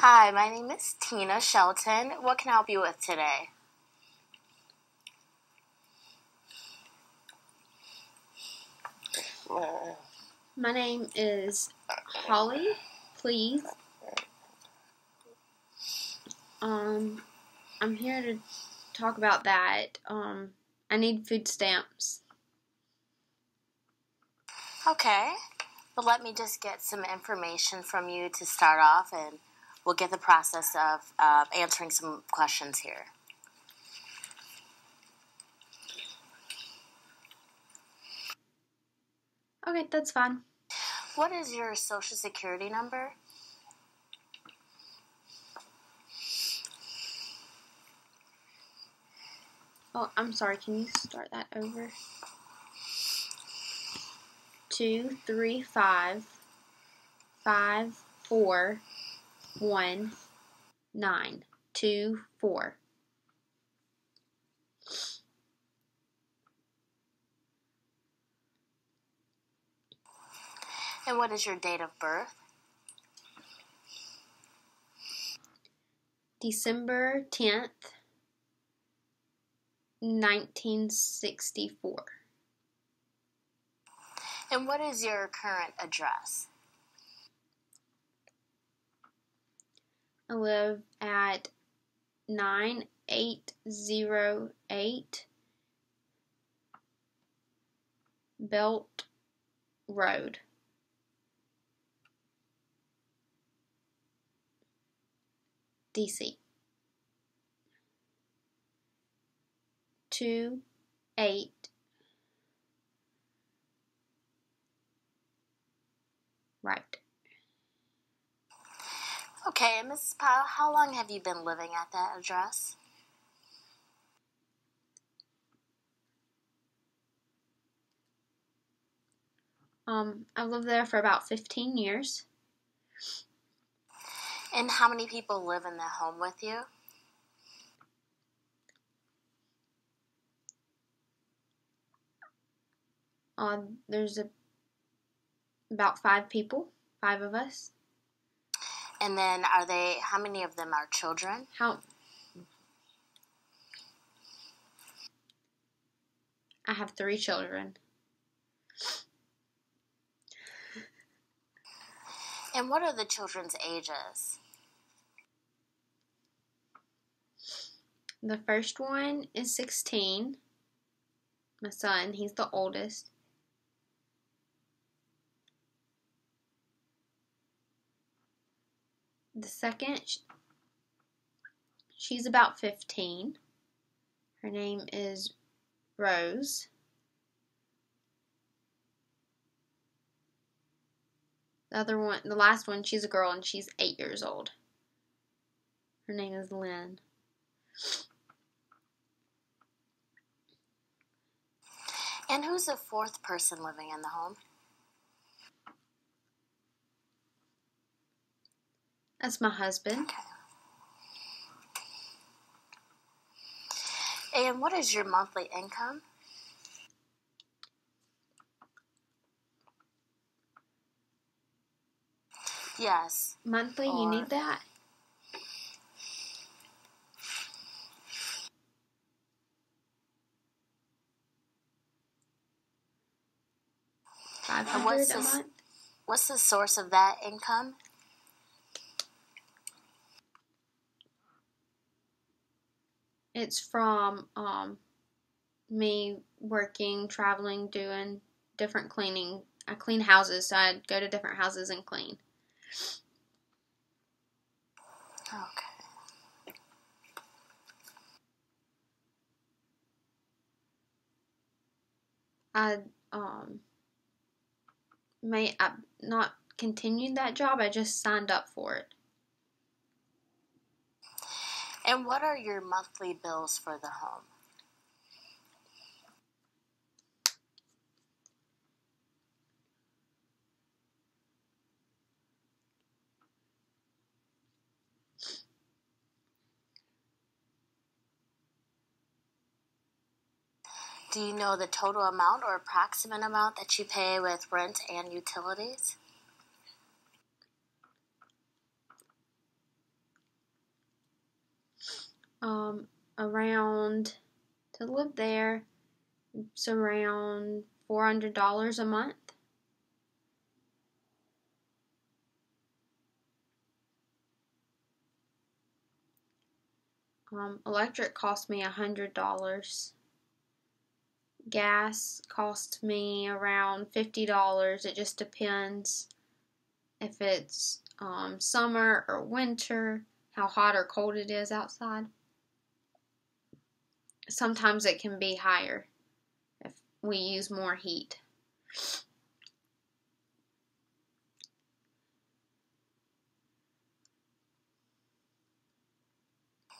Hi, my name is Tina Shelton. What can I help you with today? My name is Holly. Please. I'm here to talk about that. I need food stamps. Okay, but let me just get some information from you to start off, and we'll get the process of answering some questions here. Okay, that's fine. What is your social security number? Oh, I'm sorry. Can you start that over? 2, 3, 5, 5, 4, 1, 9, 2, 4. And what is your date of birth? December 10th, 1964. And what is your current address? I live at 9808 Belt Road. DC. 2, 8. Right. Okay, and Mrs. Powell, how long have you been living at that address? I lived there for about 15 years. And how many people live in the home with you? There's about 5 people, 5 of us. And then how many of them are children? I have 3 children. And what are the children's ages? The first one is 16. My son, he's the oldest. The second, she's about 15. Her name is Rose. The last one, she's a girl and she's 8 years old. Her name is Lynn. And who's the 4th person living in the home? That's my husband. Okay. And what is your monthly income? Yes. Monthly, you need that? $500 a month. What's the source of that income? It's from me working, traveling, doing different cleaning. I clean houses, so I'd go to different houses and clean. Okay. I've not continued that job. I just signed up for it. And what are your monthly bills for the home? Do you know the total amount or approximate amount that you pay with rent and utilities? around, to live there, it's around $400 a month. Electric cost me $100. Gas cost me around $50. It just depends if it's summer or winter, how hot or cold it is outside. Sometimes it can be higher if we use more heat.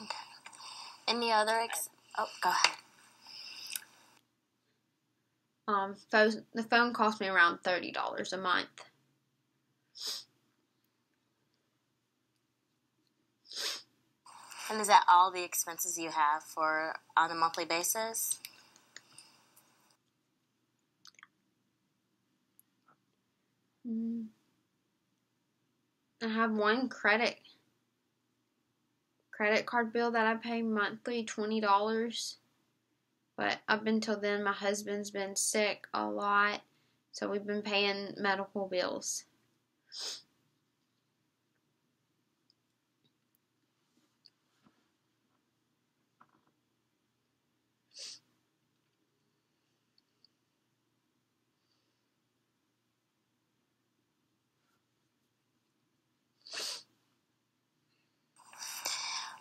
Okay. Any other oh, go ahead. The phone cost me around $30 a month. And is that all the expenses you have for on a monthly basis? I have one credit card bill that I pay monthly, $20. But up until then, my husband's been sick a lot, so we've been paying medical bills.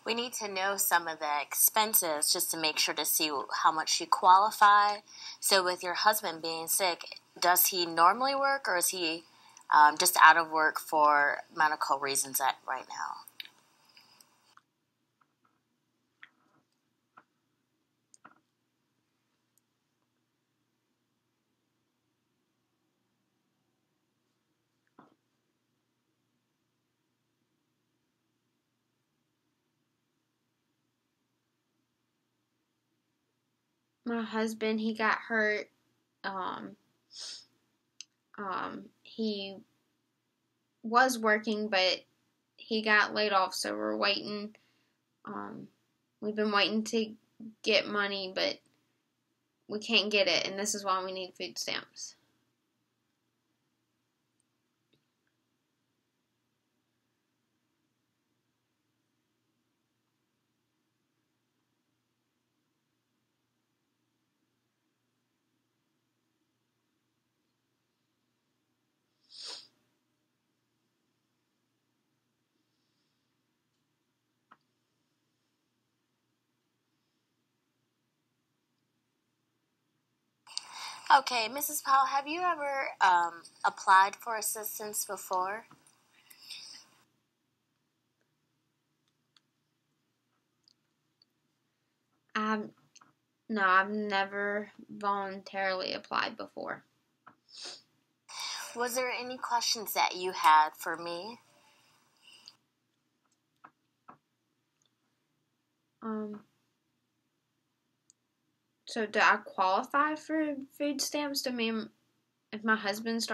We need to know some of the expenses just to make sure to see how much you qualify. So with your husband being sick, does he normally work, or is he just out of work for medical reasons right now? My husband, he got hurt. He was working, but he got laid off, so we're waiting. We've been waiting to get money, but we can't get it, and this is why we need food stamps. Okay, Mrs. Powell, have you ever applied for assistance before? No, I've never voluntarily applied before. Was there any questions that you had for me? So do I qualify for food stamps? Do I mean if my husband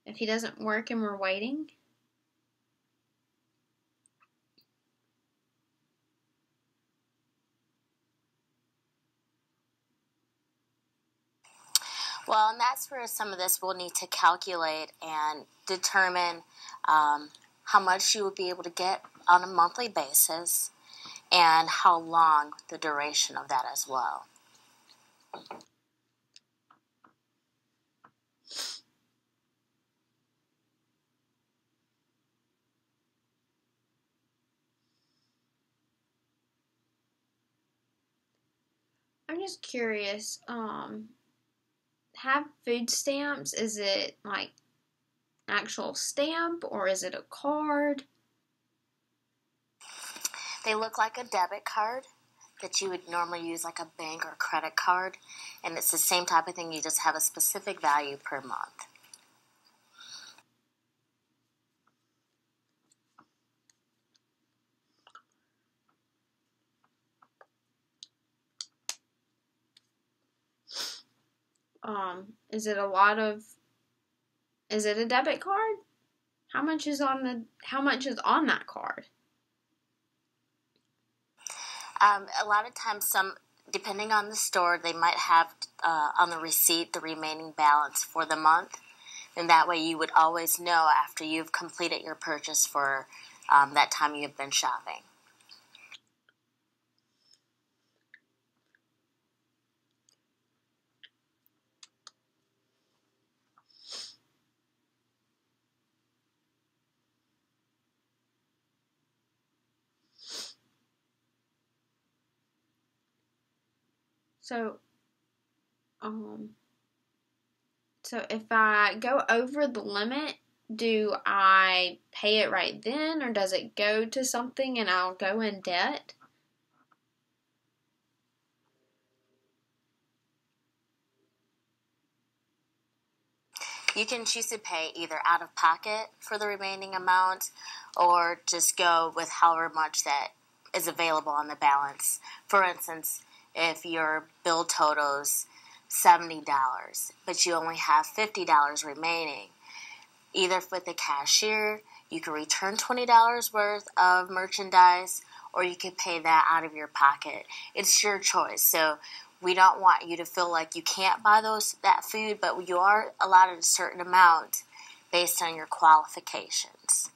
if he doesn't work and we're waiting? Well, and that's where some of this we'll need to calculate and determine how much you would be able to get on a monthly basis and how long the duration of that as well. I'm just curious, have food stamps, is it like actual stamp or is it a card? They look like a debit card that you would normally use like a bank or credit card, and it's the same type of thing, you just have a specific value per month. Is it a debit card? How much is on that card? A lot of times, depending on the store, they might have on the receipt the remaining balance for the month, and that way you would always know after you've completed your purchase for that time you've been shopping. So, so if I go over the limit, do I pay it right then, or does it go to something and I'll go in debt? You can choose to pay either out of pocket for the remaining amount or just go with however much that is available on the balance. For instance, if your bill totals $70, but you only have $50 remaining, either with the cashier, you can return $20 worth of merchandise, or you can pay that out of your pocket. It's your choice. So we don't want you to feel like you can't buy that food, but you are allotted a certain amount based on your qualifications.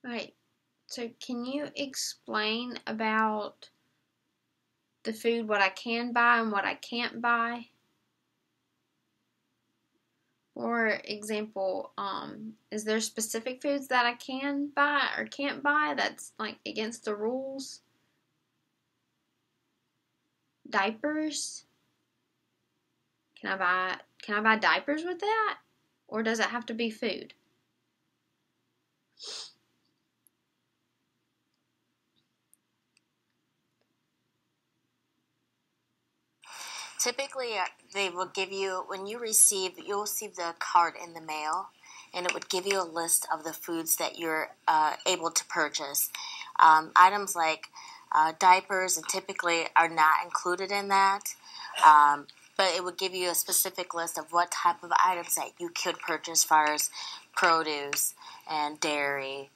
Right. So can you explain about the food, what I can buy and what I can't buy? For example, is there specific foods that I can buy or can't buy that's like against the rules? Diapers? Can I buy diapers with that? Or does it have to be food? Typically, they will give you, when you'll receive the card in the mail, and it would give you a list of the foods that you're able to purchase. Items like diapers and typically are not included in that, but it would give you a specific list of what type of items that you could purchase as far as produce and dairy,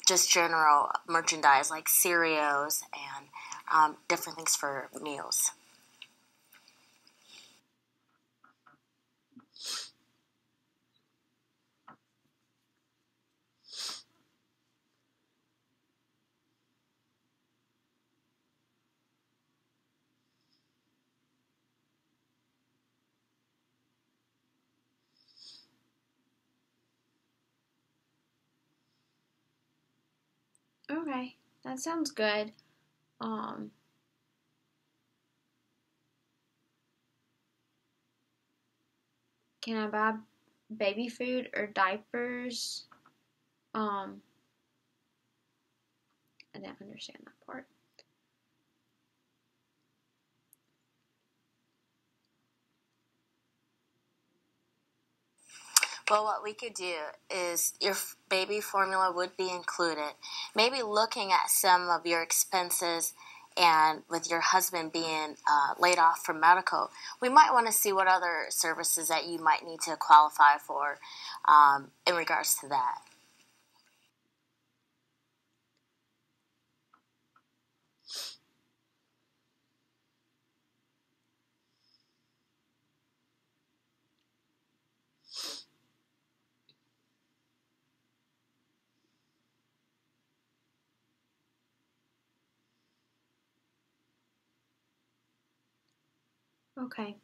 just general merchandise like cereals and different things for meals. Okay, that sounds good. Um, can I buy baby food or diapers? Um, I didn't understand that part. Well, what we could do is your baby formula would be included. Maybe looking at some of your expenses, and with your husband being laid off from medical, we might want to see what other services that you might need to qualify for in regards to that. Okay.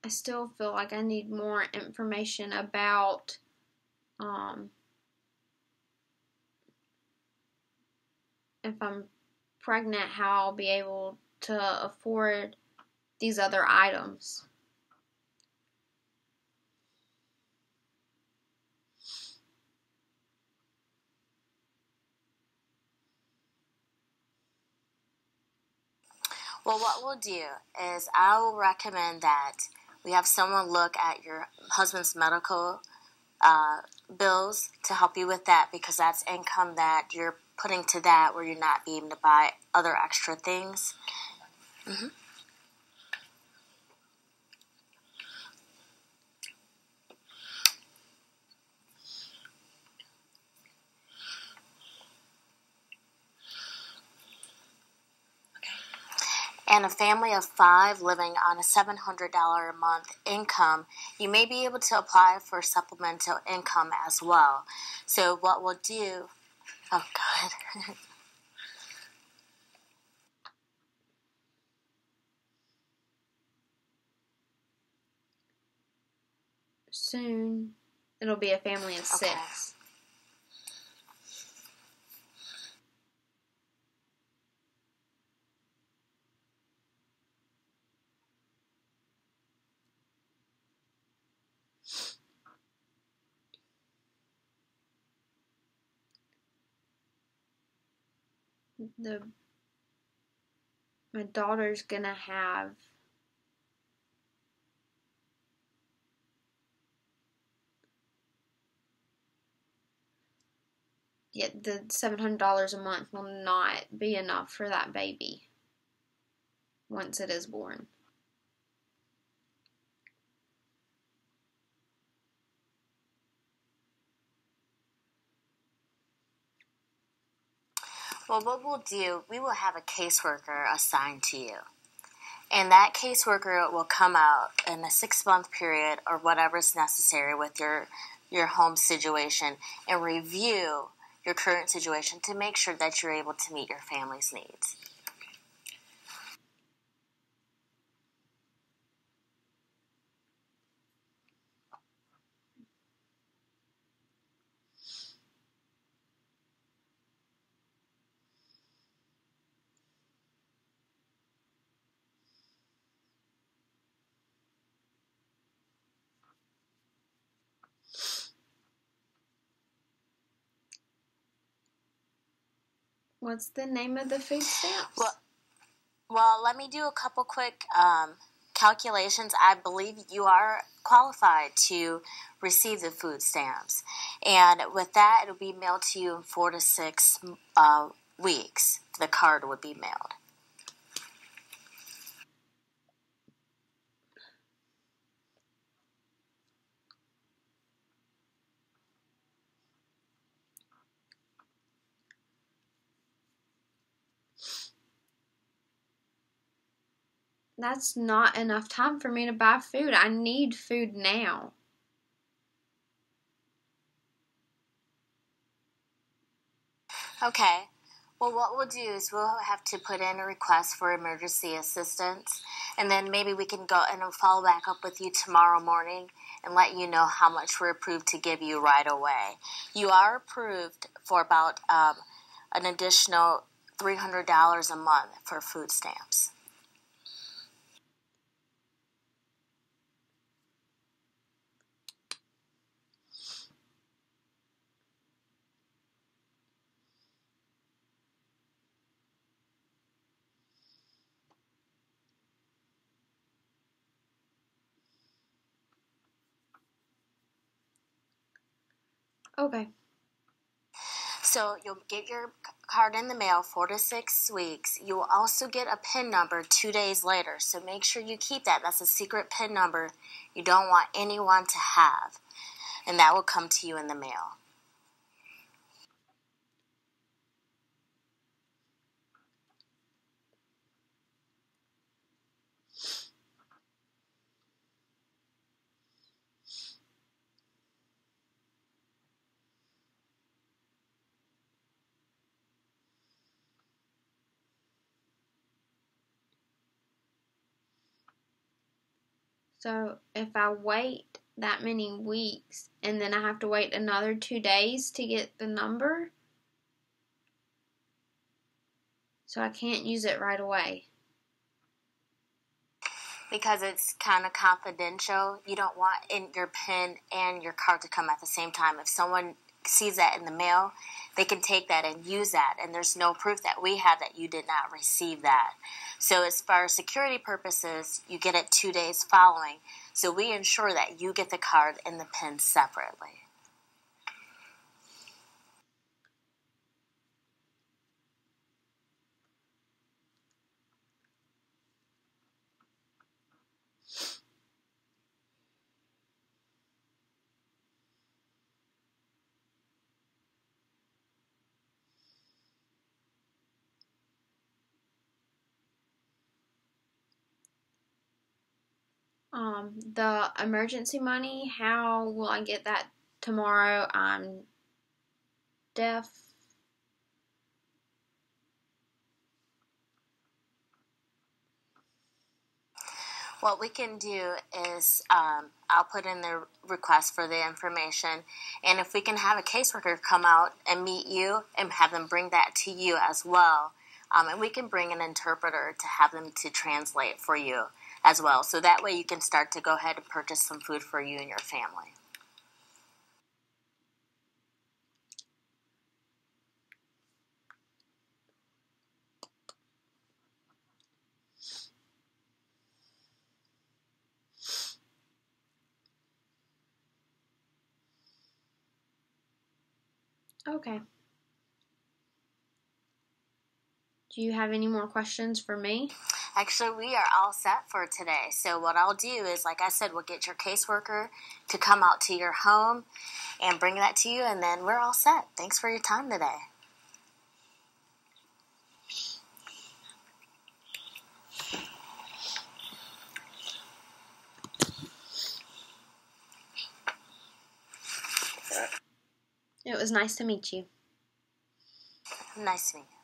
I still feel like I need more information about if I'm pregnant, how I'll be able to afford these other items. Well, what we'll do is I will recommend that we have someone look at your husband's medical bills to help you with that, because that's income that you're putting to that where you're not being able to buy other extra things. Mm-hmm. And a family of 5 living on a $700 a month income, you may be able to apply for supplemental income as well. So what we'll do, oh God. Soon, it'll be a family of 6. Okay. My daughter's gonna have the $700 a month will not be enough for that baby once it is born. Well, what we'll do, we will have a caseworker assigned to you. And that caseworker will come out in a 6-month period or whatever is necessary with your home situation and review your current situation to make sure that you're able to meet your family's needs. What's the name of the food stamps? Well, let me do a couple quick calculations. I believe you are qualified to receive the food stamps. And with that, it'll be mailed to you in 4 to 6 weeks. The card would be mailed. That's not enough time for me to buy food. I need food now. Okay. Well, what we'll do is we'll have to put in a request for emergency assistance, and then maybe we can go and follow back up with you tomorrow morning and let you know how much we're approved to give you right away. You are approved for about an additional $300 a month for food stamps. Okay. So you'll get your card in the mail 4 to 6 weeks. You will also get a PIN number 2 days later. So make sure you keep that. That's a secret PIN number you don't want anyone to have. And that will come to you in the mail. So if I wait that many weeks and then I have to wait another 2 days to get the number, so I can't use it right away. Because it's kind of confidential, you don't want your PIN and your card to come at the same time. If someone sees that in the mail, they can take that and use that, and there's no proof that we have that you did not receive that. So as far as security purposes, you get it 2 days following. So we ensure that you get the card and the PIN separately. The emergency money, how will I get that tomorrow? I'm deaf. What we can do is I'll put in the request for the information, and if we can have a caseworker come out and meet you and have them bring that to you as well, and we can bring an interpreter to have them to translate for you as well. So that way you can start to go ahead and purchase some food for you and your family. Okay. Do you have any more questions for me? Actually, we are all set for today. So what I'll do is, like I said, we'll get your caseworker to come out to your home and bring that to you, and then we're all set. Thanks for your time today. It was nice to meet you. Nice to meet you.